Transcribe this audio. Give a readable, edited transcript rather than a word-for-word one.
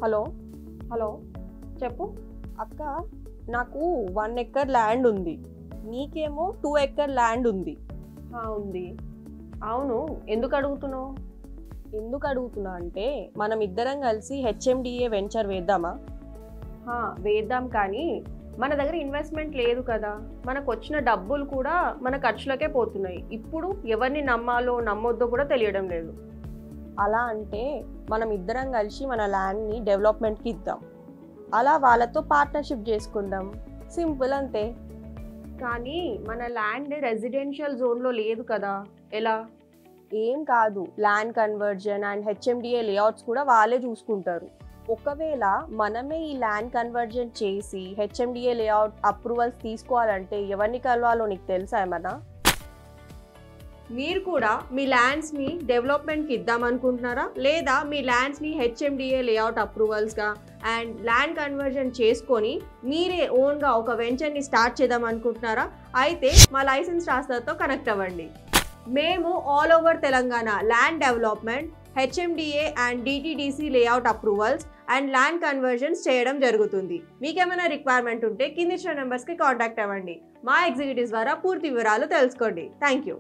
Hello hello చెప్పు అక్క, నాకు 1 ఎకర్ ల్యాండ్ ఉంది, నీకేమో 2 ఎకర్ ల్యాండ్ ఉంది. ఉంది. అవును, ఎందుకు అడుగుతున్నావు? ఎందుకు అడుగుతున్నా అంటే మనం ఇద్దరం కలిసి హెచ్ఎండిఏ వెంచర్ వేద్దామా? వేద్దాం, కానీ మన దగ్గర ఇన్వెస్ట్మెంట్ లేదు కదా. మనకు వచ్చిన డబ్బులు కూడా మన ఖర్చులకే పోతున్నాయి. ఇప్పుడు ఎవరిని నమ్మాలో నమ్మొద్దో కూడా తెలియడం లేదు. అలా అంటే మనం ఇద్దరం కలిసి మన ల్యాండ్ని డెవలప్మెంట్కి ఇద్దాం. అలా వాళ్ళతో పార్ట్నర్షిప్ చేసుకుందాం. సింపుల్, అంతే. కానీ మన ల్యాండ్ రెసిడెన్షియల్ జోన్లో లేదు కదా, ఎలా? ఏం కాదు, land conversion and HMDA layouts కూడా వాళ్ళే చూసుకుంటారు. ఒకవేళ మనమే ఈ ల్యాండ్ కన్వర్జన్ చేసి హెచ్ఎండిఏ లేఅవుట్ అప్రూవల్స్ తీసుకోవాలంటే ఎవరిని కలవాలో నీకు తెలుసా ఏమన్నా? మీరు కూడా మీ ల్యాండ్స్ని డెవలప్మెంట్కి ఇద్దామనుకుంటున్నారా, లేదా మీ ల్యాండ్స్ని హెచ్ఎండిఏ లేఅవుట్ అప్రూవల్స్గా అండ్ ల్యాండ్ కన్వర్జన్ చేసుకొని మీరే ఓన్గా ఒక వెంచర్ని స్టార్ట్ చేద్దాం అనుకుంటున్నారా? అయితే మా లైసెన్స్ రాస్తాతో కనెక్ట్ అవ్వండి. మేము all over Telangana land development, HMDA and DTDC layout approvals and land conversions చేయడం జరుగుతుంది. మీకేమైనా రిక్వైర్మెంట్ ఉంటే కింది ఇచ్చిన నెంబర్స్కి కాంటాక్ట్ అవ్వండి. మా ఎగ్జిక్యూటివ్స్ ద్వారా పూర్తి వివరాలు తెలుసుకోండి. Thank you.